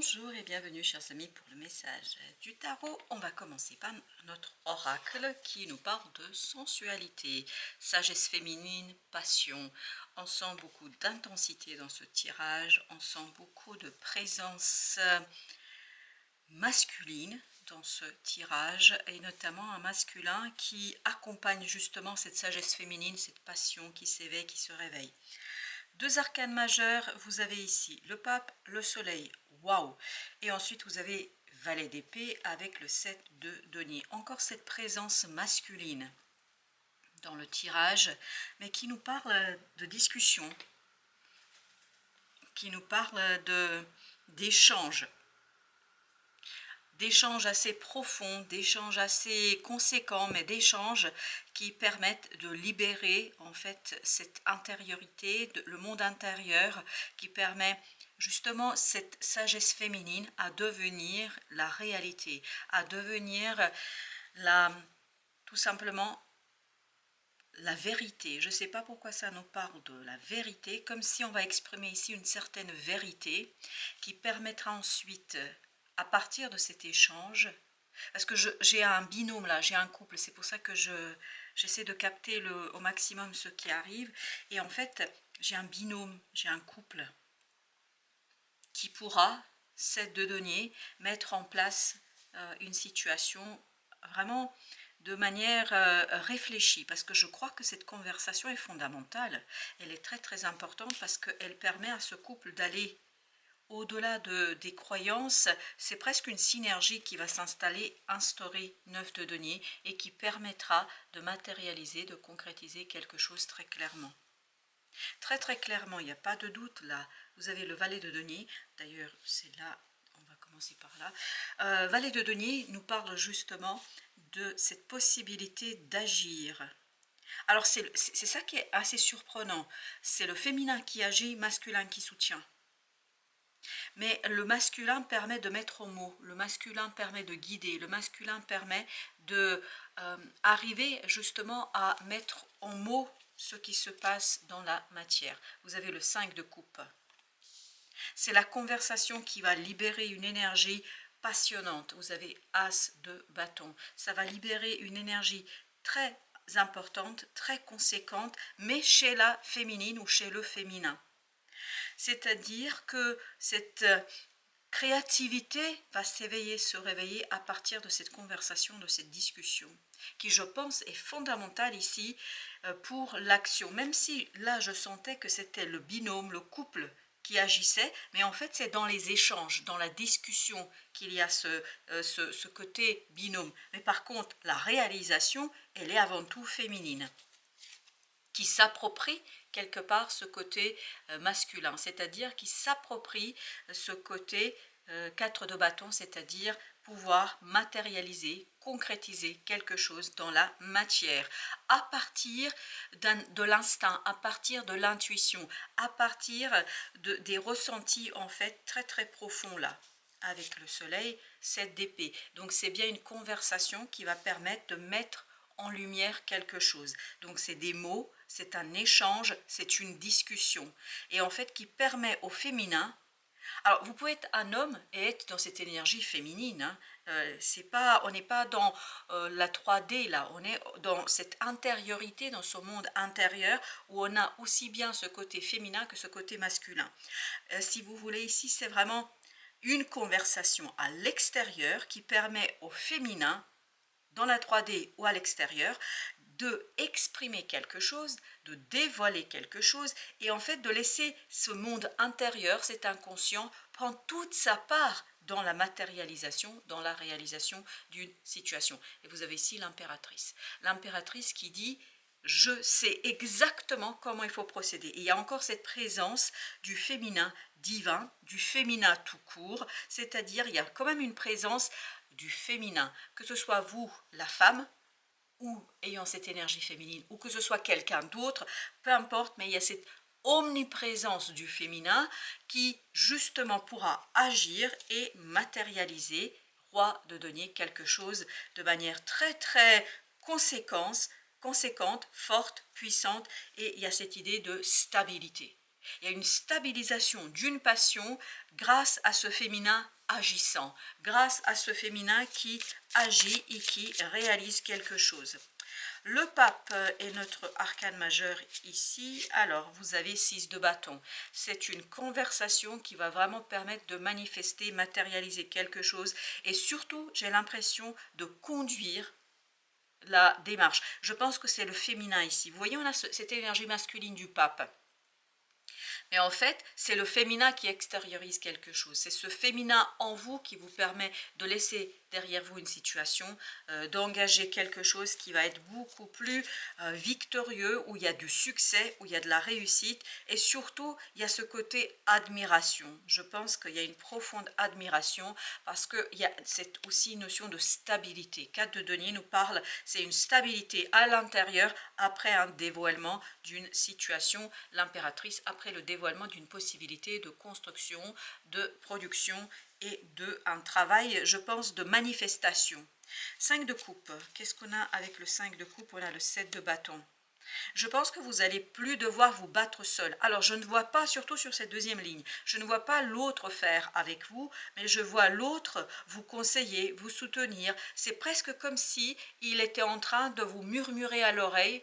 Bonjour et bienvenue chers amis pour le message du tarot. On va commencer par notre oracle qui nous parle de sensualité, sagesse féminine, passion. On sent beaucoup d'intensité dans ce tirage, on sent beaucoup de présence masculine dans ce tirage et notamment un masculin qui accompagne justement cette sagesse féminine, cette passion qui s'éveille, qui se réveille. Deux arcanes majeurs, vous avez ici le pape, le soleil, waouh, et ensuite vous avez valet d'épée avec le 7 de denier. Encore cette présence masculine dans le tirage, mais qui nous parle de discussion, qui nous parle d'échange assez profonds, d'échanges assez conséquents, mais d'échanges qui permettent de libérer en fait cette intériorité, le monde intérieur, qui permet justement cette sagesse féminine à devenir la réalité, à devenir tout simplement la vérité. Je ne sais pas pourquoi ça nous parle de la vérité, comme si on va exprimer ici une certaine vérité qui permettra ensuite, à partir de cet échange, parce que j'ai un binôme là, j'ai un couple, c'est pour ça que j'essaie de capter au maximum ce qui arrive, et en fait j'ai un binôme, j'ai un couple qui pourra, 7 de denier, mettre en place une situation vraiment de manière réfléchie, parce que je crois que cette conversation est fondamentale, elle est très très importante parce qu'elle permet à ce couple d'aller au-delà des croyances. C'est presque une synergie qui va s'installer, instaurer 9 de denier et qui permettra de matérialiser, de concrétiser quelque chose très clairement. Très très clairement, il n'y a pas de doute là. Vous avez le valet de denier, d'ailleurs c'est là, on va commencer par là. Valet de denier nous parle justement de cette possibilité d'agir. Alors c'est ça qui est assez surprenant, c'est le féminin qui agit, masculin qui soutient. Mais le masculin permet de mettre en mots, le masculin permet de guider, le masculin permet de arriver justement à mettre en mots ce qui se passe dans la matière. Vous avez le 5 de coupe. C'est la conversation qui va libérer une énergie passionnante. Vous avez As de bâton. Ça va libérer une énergie très importante, très conséquente, mais chez la féminine ou chez le féminin. C'est-à-dire que cette créativité va s'éveiller, se réveiller à partir de cette conversation, de cette discussion, qui je pense est fondamentale ici pour l'action. Même si là je sentais que c'était le binôme, le couple qui agissait, mais en fait c'est dans les échanges, dans la discussion qu'il y a ce côté binôme. Mais par contre, la réalisation, elle est avant tout féminine, qui s'approprie quelque part ce côté masculin, c'est-à-dire qui s'approprie ce côté 4 de bâton, c'est-à-dire pouvoir matérialiser, concrétiser quelque chose dans la matière, à partir de l'instinct, à partir de l'intuition, à partir des ressentis en fait très très profonds là. Avec le soleil, 7 d'épée. Donc c'est bien une conversation qui va permettre de mettre en lumière quelque chose. Donc c'est des mots, c'est un échange, c'est une discussion. Et en fait qui permet au féminin, alors vous pouvez être un homme et être dans cette énergie féminine, hein. On n'est pas dans la 3D là, on est dans cette intériorité, dans ce monde intérieur où on a aussi bien ce côté féminin que ce côté masculin. Si vous voulez, ici c'est vraiment une conversation à l'extérieur qui permet au féminin, dans la 3D ou à l'extérieur, de exprimer quelque chose, de dévoiler quelque chose, et en fait de laisser ce monde intérieur, cet inconscient, prendre toute sa part dans la matérialisation, dans la réalisation d'une situation. Et vous avez ici l'impératrice. L'impératrice qui dit « je sais exactement comment il faut procéder ». Et il y a encore cette présence du féminin divin, du féminin tout court, c'est-à-dire il y a quand même une présence du féminin, que ce soit vous, la femme, ou ayant cette énergie féminine, ou que ce soit quelqu'un d'autre, peu importe, mais il y a cette omniprésence du féminin qui justement pourra agir et matérialiser, roi de denier, quelque chose de manière très très conséquente, forte, puissante, et il y a cette idée de stabilité. Il y a une stabilisation d'une passion grâce à ce féminin agissant, grâce à ce féminin qui agit et qui réalise quelque chose. Le pape est notre arcane majeur ici. Alors, vous avez 6 de bâton. C'est une conversation qui va vraiment permettre de manifester, matérialiser quelque chose. Et surtout, j'ai l'impression de conduire la démarche. Je pense que c'est le féminin ici. Vous voyez, on a cette énergie masculine du pape. Mais en fait, c'est le féminin qui extériorise quelque chose. C'est ce féminin en vous qui vous permet de laisser derrière vous une situation, d'engager quelque chose qui va être beaucoup plus victorieux, où il y a du succès, où il y a de la réussite, et surtout, il y a ce côté admiration. Je pense qu'il y a une profonde admiration, parce qu'il y a cette aussi notion de stabilité. 4 de denier nous parle, c'est une stabilité à l'intérieur, après un dévoilement d'une situation, l'impératrice, après le dévoilement d'une possibilité de construction, de production, et un travail, je pense, de manifestation. 5 de coupe, qu'est-ce qu'on a avec le 5 de coupe? On a le 7 de bâton. Je pense que vous allez plus devoir vous battre seul. Alors, je ne vois pas, surtout sur cette deuxième ligne, je ne vois pas l'autre faire avec vous, mais je vois l'autre vous conseiller, vous soutenir. C'est presque comme si il était en train de vous murmurer à l'oreille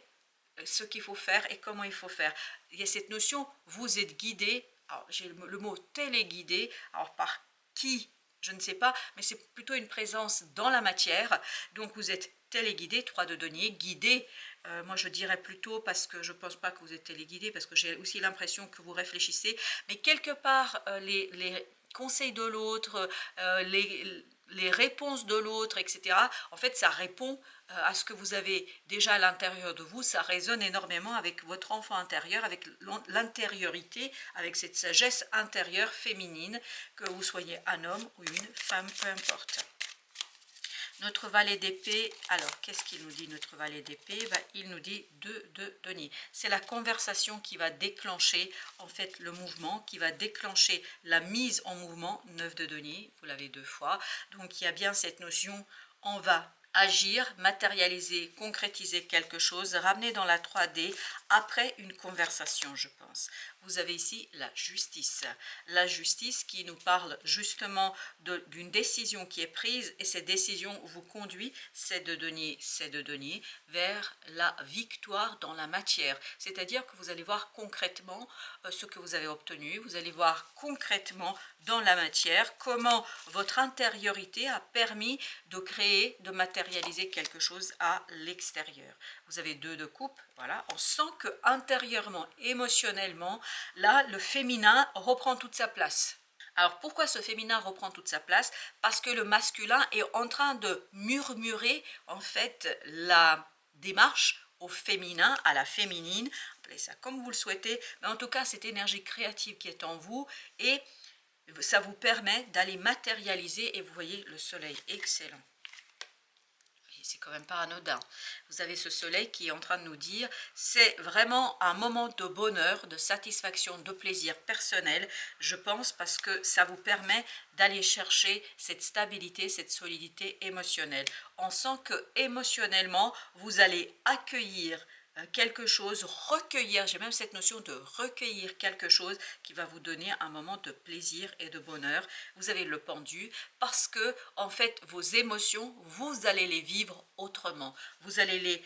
ce qu'il faut faire et comment il faut faire. Il y a cette notion, vous êtes guidé, alors j'ai le mot téléguidé, alors par qui, je ne sais pas, mais c'est plutôt une présence dans la matière, donc vous êtes téléguidé, 3 de denier, guidé, moi je dirais plutôt, parce que je ne pense pas que vous êtes téléguidé, parce que j'ai aussi l'impression que vous réfléchissez, mais quelque part les conseils de l'autre, les réponses de l'autre, etc. En fait, ça répond à ce que vous avez déjà à l'intérieur de vous, ça résonne énormément avec votre enfant intérieur, avec l'intériorité, avec cette sagesse intérieure féminine, que vous soyez un homme ou une femme, peu importe. Notre valet d'épée, alors qu'est-ce qu'il nous dit notre valet d'épée? Il nous dit 2 de denier. C'est la conversation qui va déclencher en fait le mouvement, qui va déclencher la mise en mouvement, 9 de denier, vous l'avez 2 fois. Donc il y a bien cette notion, on va agir, matérialiser, concrétiser quelque chose, ramener dans la 3D après une conversation, je pense. Vous avez ici la justice. La justice qui nous parle justement d'une décision qui est prise, et cette décision vous conduit, c'est de denier, vers la victoire dans la matière. C'est-à-dire que vous allez voir concrètement ce que vous avez obtenu, vous allez voir concrètement dans la matière comment votre intériorité a permis de créer, de matérialiser quelque chose à l'extérieur. Vous avez 2 de coupe, voilà, on sent que intérieurement, émotionnellement, là, le féminin reprend toute sa place. Alors pourquoi ce féminin reprend toute sa place? Parce que le masculin est en train de murmurer en fait la démarche au féminin, à la féminine, appelez ça comme vous le souhaitez, mais en tout cas cette énergie créative qui est en vous, et ça vous permet d'aller matérialiser, et vous voyez le soleil, excellent. C'est quand même pas anodin. Vous avez ce soleil qui est en train de nous dire, c'est vraiment un moment de bonheur, de satisfaction, de plaisir personnel, je pense, parce que ça vous permet d'aller chercher cette stabilité, cette solidité émotionnelle. On sent que émotionnellement, vous allez accueillir quelque chose, recueillir, j'ai même cette notion de recueillir quelque chose qui va vous donner un moment de plaisir et de bonheur. Vous avez le pendu parce que en fait vos émotions, vous allez les vivre autrement, vous allez les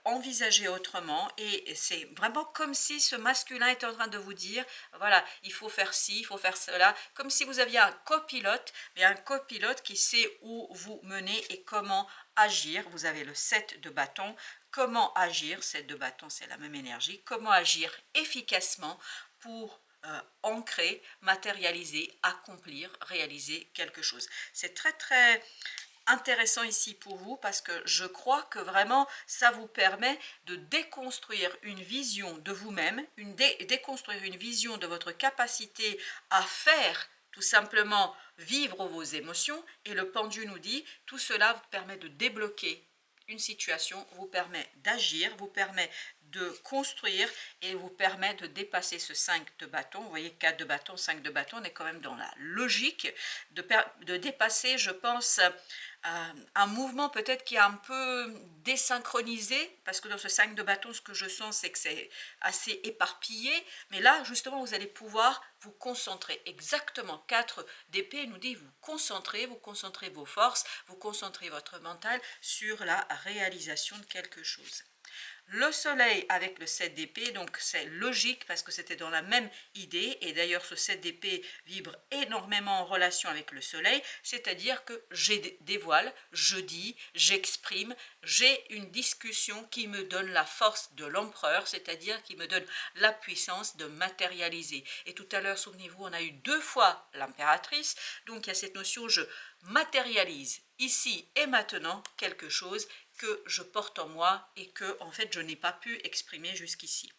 envisager autrement, et c'est vraiment comme si ce masculin est en train de vous dire, voilà, il faut faire ci, il faut faire cela, comme si vous aviez un copilote, mais un copilote qui sait où vous menez et comment agir. Vous avez le 7 de bâton, comment agir, 7 de bâton c'est la même énergie, comment agir efficacement pour ancrer, matérialiser, accomplir, réaliser quelque chose. C'est très très intéressant ici pour vous, parce que je crois que vraiment ça vous permet de déconstruire une vision de vous-même, déconstruire une vision de votre capacité à faire tout simplement vivre vos émotions, et le pendu nous dit tout cela vous permet de débloquer une situation, vous permet d'agir, vous permet de construire, et vous permet de dépasser ce 5 de bâton. Vous voyez, 4 de bâton, 5 de bâton, on est quand même dans la logique de dépasser, je pense, un mouvement peut-être qui est un peu désynchronisé, parce que dans ce 5 de bâton, ce que je sens, c'est que c'est assez éparpillé, mais là, justement, vous allez pouvoir vous concentrer. Exactement, 4 d'épée nous dit vous concentrez vos forces, vous concentrez votre mental sur la réalisation de quelque chose. Le soleil avec le 7 d'épée, donc c'est logique parce que c'était dans la même idée, et d'ailleurs ce 7 d'épée vibre énormément en relation avec le soleil, c'est-à-dire que je dévoile, je dis, j'exprime, j'ai une discussion qui me donne la force de l'empereur, c'est-à-dire qui me donne la puissance de matérialiser. Et tout à l'heure, souvenez-vous, on a eu 2 fois l'impératrice, donc il y a cette notion, je matérialise ici et maintenant quelque chose que je porte en moi et que en fait je n'ai pas pu exprimer jusqu'ici.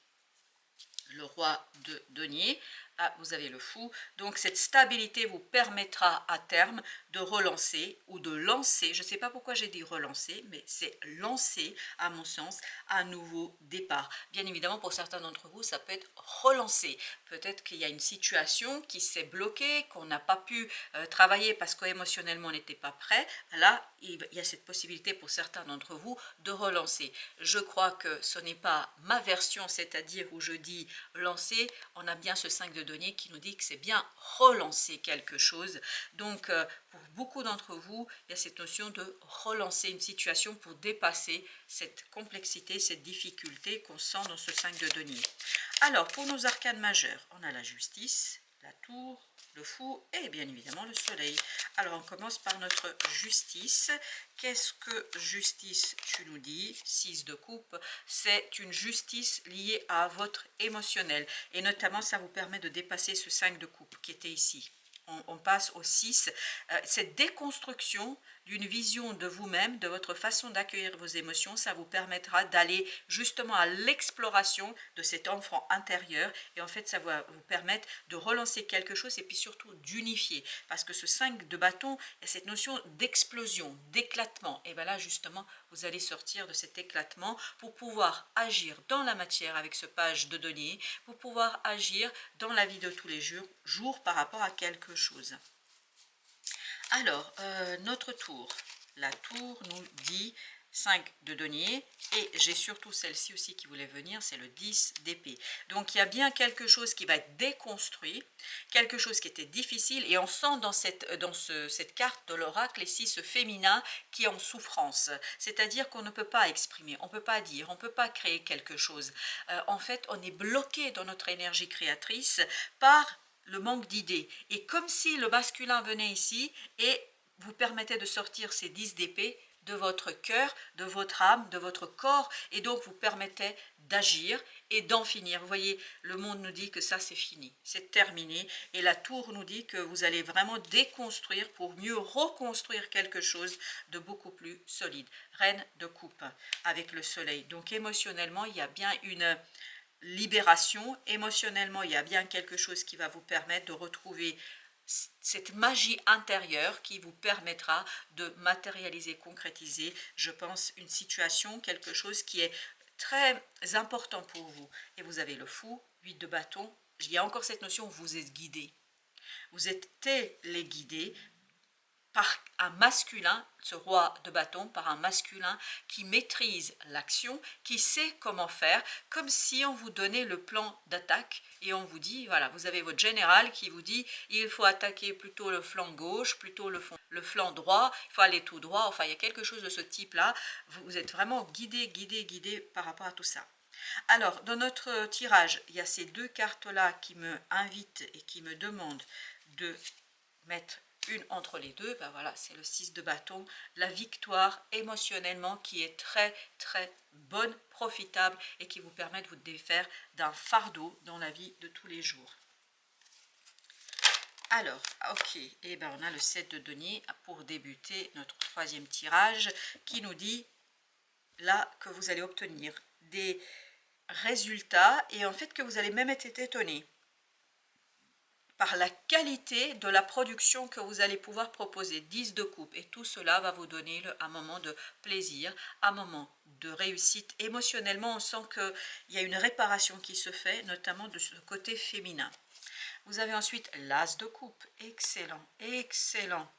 Le roi de denier, ah, vous avez le fou, donc cette stabilité vous permettra à terme de relancer ou de lancer, je ne sais pas pourquoi j'ai dit relancer, mais c'est lancer à mon sens un nouveau départ. Bien évidemment pour certains d'entre vous ça peut être relancer, peut-être qu'il y a une situation qui s'est bloquée, qu'on n'a pas pu travailler parce qu'émotionnellement on n'était pas prêt, là il y a cette possibilité pour certains d'entre vous de relancer. Je crois que ce n'est pas ma version, c'est-à-dire où je dis lancer, on a bien ce 5 de denier qui nous dit que c'est bien relancer quelque chose. Donc pour beaucoup d'entre vous, il y a cette notion de relancer une situation pour dépasser cette complexité, cette difficulté qu'on sent dans ce 5 de denier. Alors pour nos arcanes majeures, on a la justice, la tour, le fou et bien évidemment le soleil. Alors on commence par notre justice. Qu'est-ce que justice tu nous dis? 6 de coupe, c'est une justice liée à votre émotionnel et notamment ça vous permet de dépasser ce 5 de coupe qui était ici. On passe au 6, cette déconstruction d'une vision de vous-même, de votre façon d'accueillir vos émotions, ça vous permettra d'aller justement à l'exploration de cet enfant intérieur et en fait ça va vous permettre de relancer quelque chose et puis surtout d'unifier parce que ce 5 de bâton, il y a cette notion d'explosion, d'éclatement et bien là justement vous allez sortir de cet éclatement pour pouvoir agir dans la matière avec ce page de denier, pour pouvoir agir dans la vie de tous les jours par rapport à quelque chose. Alors, notre tour. La tour nous dit 5 de denier et j'ai surtout celle-ci aussi qui voulait venir, c'est le 10 d'épée. Donc il y a bien quelque chose qui va être déconstruit, quelque chose qui était difficile et on sent dans cette carte de l'oracle ici ce féminin qui est en souffrance. C'est-à-dire qu'on ne peut pas exprimer, on ne peut pas dire, on ne peut pas créer quelque chose. En fait, on est bloqué dans notre énergie créatrice par le manque d'idées. Et comme si le masculin venait ici et vous permettait de sortir ces 10 d'épée de votre cœur, de votre âme, de votre corps, et donc vous permettait d'agir et d'en finir. Vous voyez, le monde nous dit que ça c'est fini, c'est terminé, et la tour nous dit que vous allez vraiment déconstruire pour mieux reconstruire quelque chose de beaucoup plus solide. Reine de coupe avec le soleil. Donc émotionnellement, il y a bien une libération, émotionnellement il y a bien quelque chose qui va vous permettre de retrouver cette magie intérieure qui vous permettra de matérialiser, concrétiser, je pense, une situation, quelque chose qui est très important pour vous. Et vous avez le fou, 8 de bâton, il y a encore cette notion, vous êtes guidé. Vous êtes téléguidé par un masculin, ce roi de bâton, par un masculin qui maîtrise l'action, qui sait comment faire, comme si on vous donnait le plan d'attaque et on vous dit, voilà, vous avez votre général qui vous dit, il faut attaquer plutôt le flanc gauche, plutôt le flanc droit, il faut aller tout droit, enfin il y a quelque chose de ce type-là, vous êtes vraiment guidé par rapport à tout ça. Alors, dans notre tirage, il y a ces 2 cartes-là qui me invitent et qui me demandent de mettre une entre les deux, ben voilà, c'est le 6 de bâton, la victoire émotionnellement qui est très très bonne, profitable et qui vous permet de vous défaire d'un fardeau dans la vie de tous les jours. Alors, ok, et ben on a le 7 de denier pour débuter notre 3e tirage qui nous dit là que vous allez obtenir des résultats et en fait que vous allez même être étonné par la qualité de la production que vous allez pouvoir proposer, 10 de coupe, et tout cela va vous donner un moment de plaisir, un moment de réussite. Émotionnellement, on sent qu'il y a une réparation qui se fait, notamment de ce côté féminin. Vous avez ensuite l'as de coupe, excellent, excellent.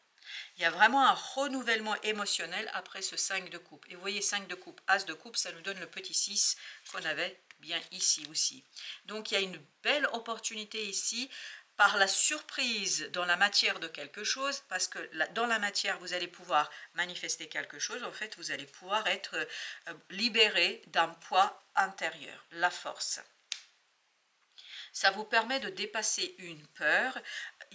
Il y a vraiment un renouvellement émotionnel après ce 5 de coupe. Et vous voyez, 5 de coupe, as de coupe, ça nous donne le petit 6 qu'on avait bien ici aussi. Donc il y a une belle opportunité ici par la surprise dans la matière de quelque chose, parce que dans la matière, vous allez pouvoir manifester quelque chose. En fait, vous allez pouvoir être libéré d'un poids intérieur, la force. Ça vous permet de dépasser une peur.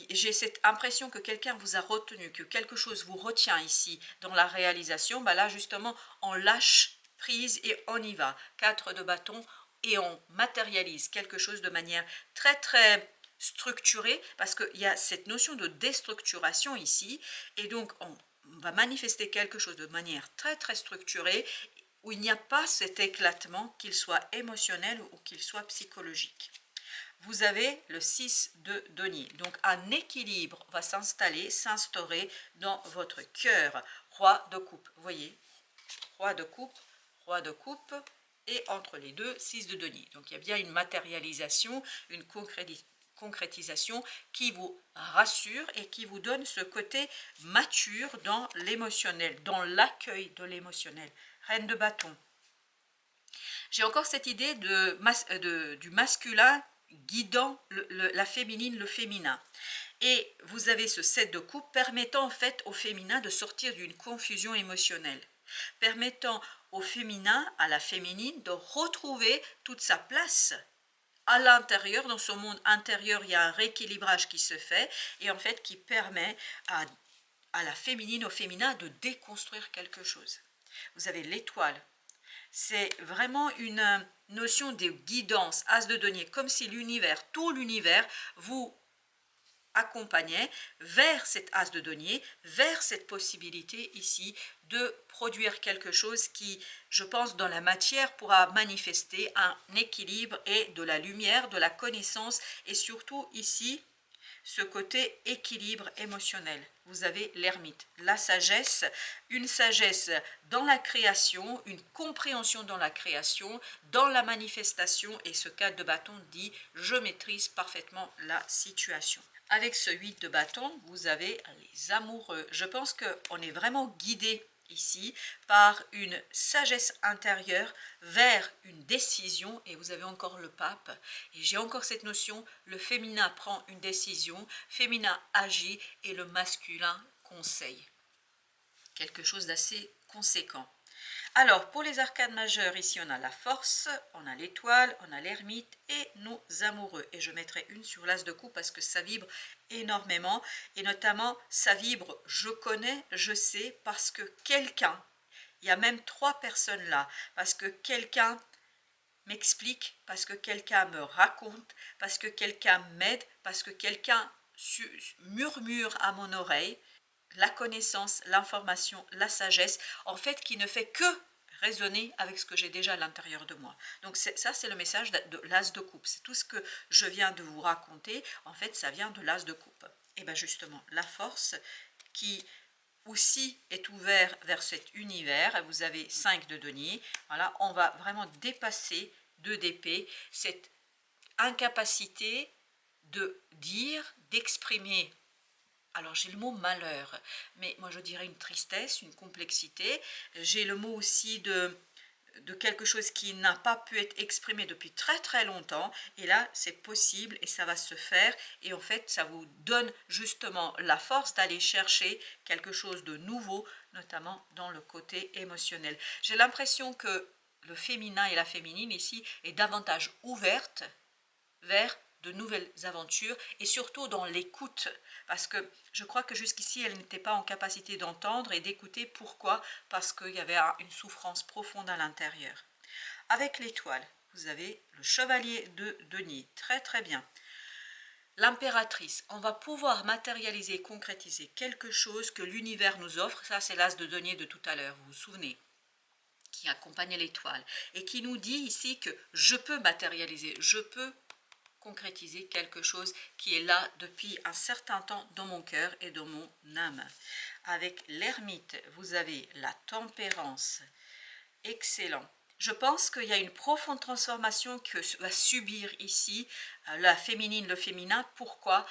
J'ai cette impression que quelqu'un vous a retenu, que quelque chose vous retient ici dans la réalisation. Bah là, justement, on lâche prise et on y va. 4 de bâton et on matérialise quelque chose de manière très très structurée, parce qu'il y a cette notion de déstructuration ici. Et donc, on va manifester quelque chose de manière très très structurée, où il n'y a pas cet éclatement, qu'il soit émotionnel ou qu'il soit psychologique. Vous avez le 6 de denier. Donc un équilibre va s'installer, s'instaurer dans votre cœur. Roi de coupe. Vous voyez, roi de coupe, et entre les deux, 6 de denier. Donc il y a bien une matérialisation, une concrétisation qui vous rassure et qui vous donne ce côté mature dans l'émotionnel, dans l'accueil de l'émotionnel. Reine de bâton. J'ai encore cette idée du masculin guidant la féminine, le féminin. Et vous avez ce 7 de coupe permettant en fait au féminin de sortir d'une confusion émotionnelle, permettant au féminin, à la féminine, de retrouver toute sa place à l'intérieur. Dans son monde intérieur, il y a un rééquilibrage qui se fait et en fait qui permet à la féminine, au féminin, de déconstruire quelque chose. Vous avez l'étoile. C'est vraiment une notion de guidance, as de denier, comme si l'univers, tout l'univers, vous accompagnait vers cet as de denier, vers cette possibilité ici de produire quelque chose qui, je pense, dans la matière pourra manifester un équilibre et de la lumière, de la connaissance et surtout ici, ce côté équilibre émotionnel. Vous avez l'ermite, la sagesse, une sagesse dans la création, une compréhension dans la création, dans la manifestation, et ce 4 de bâton dit « je maîtrise parfaitement la situation ». Avec ce 8 de bâton, vous avez les amoureux. Je pense qu'on est vraiment guidé ici par une sagesse intérieure vers une décision, et vous avez encore le pape, et j'ai encore cette notion, le féminin prend une décision, féminin agit et le masculin conseille. Quelque chose d'assez conséquent. Alors, pour les arcades majeures, ici on a la force, on a l'étoile, on a l'ermite et nos amoureux. Et je mettrai une sur l'as de coupe parce que ça vibre énormément. Et notamment, ça vibre, je connais, je sais, parce que quelqu'un, il y a même 3 personnes là, parce que quelqu'un m'explique, parce que quelqu'un me raconte, parce que quelqu'un m'aide, parce que quelqu'un murmure à mon oreille, la connaissance, l'information, la sagesse, en fait, qui ne fait que résonner avec ce que j'ai déjà à l'intérieur de moi. Donc ça, c'est le message de l'as de coupe. C'est tout ce que je viens de vous raconter. En fait, ça vient de l'as de coupe. Et bien justement, la force qui aussi est ouvert vers cet univers. Vous avez 5 de denier. Voilà, on va vraiment dépasser 2 d'épée, cette incapacité de dire, d'exprimer. Alors j'ai le mot malheur, mais moi je dirais une tristesse, une complexité. J'ai le mot aussi de quelque chose qui n'a pas pu être exprimé depuis très très longtemps, et là c'est possible et ça va se faire, et en fait ça vous donne justement la force d'aller chercher quelque chose de nouveau, notamment dans le côté émotionnel. J'ai l'impression que le féminin et la féminine ici est davantage ouverte vers de nouvelles aventures et surtout dans l'écoute, parce que je crois que jusqu'ici elle n'était pas en capacité d'entendre et d'écouter. Pourquoi? Parce qu'il y avait une souffrance profonde à l'intérieur. Avec l'étoile, vous avez le chevalier de denier, très très bien. L'impératrice, on va pouvoir matérialiser, concrétiser quelque chose que l'univers nous offre. Ça c'est l'as de denier de tout à l'heure, vous vous souvenez, qui accompagne l'étoile et qui nous dit ici que je peux matérialiser, je peux concrétiser quelque chose qui est là depuis un certain temps dans mon cœur et dans mon âme. Avec l'ermite, vous avez la tempérance. Excellent. Je pense qu'il y a une profonde transformation que va subir ici la féminine, le féminin. Pourquoi?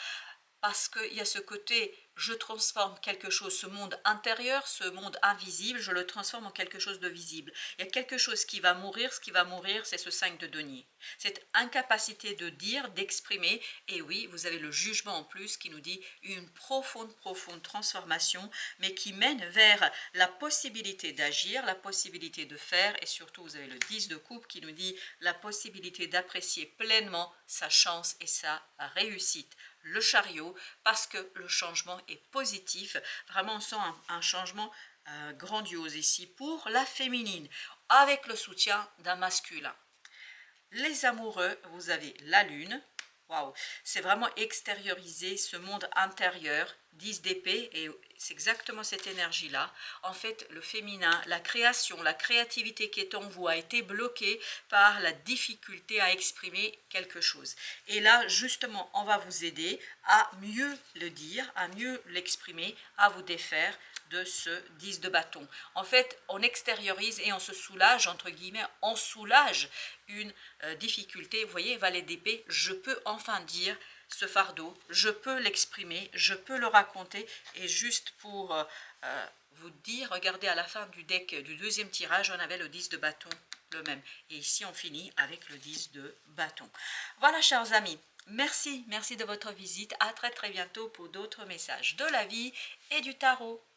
parce qu'il y a ce côté, je transforme quelque chose, ce monde intérieur, ce monde invisible, je le transforme en quelque chose de visible. Il y a quelque chose qui va mourir, ce qui va mourir, c'est ce 5 de denier. Cette incapacité de dire, d'exprimer, et oui, vous avez le jugement en plus qui nous dit une profonde, profonde transformation, mais qui mène vers la possibilité d'agir, la possibilité de faire, et surtout vous avez le 10 de coupe qui nous dit la possibilité d'apprécier pleinement sa chance et sa réussite. Le chariot, parce que le changement est positif. Vraiment, on sent un changement grandiose ici pour la féminine, avec le soutien d'un masculin. Les amoureux, vous avez la lune. Waouh, c'est vraiment extérioriser ce monde intérieur, 10 d'épée, et c'est exactement cette énergie-là. En fait, le féminin, la création, la créativité qui est en vous a été bloquée par la difficulté à exprimer quelque chose. Et là, justement, on va vous aider à mieux le dire, à mieux l'exprimer, à vous défaire de ce 10 de bâton. En fait, on extériorise et on se soulage, entre guillemets, on soulage une difficulté. Vous voyez, valet d'épée, je peux enfin dire ce fardeau, je peux l'exprimer, je peux le raconter. Et juste pour vous dire, regardez à la fin du deck du deuxième tirage, on avait le 10 de bâton, le même. Et ici, on finit avec le 10 de bâton. Voilà, chers amis. Merci de votre visite. À très bientôt pour d'autres messages de la vie et du tarot.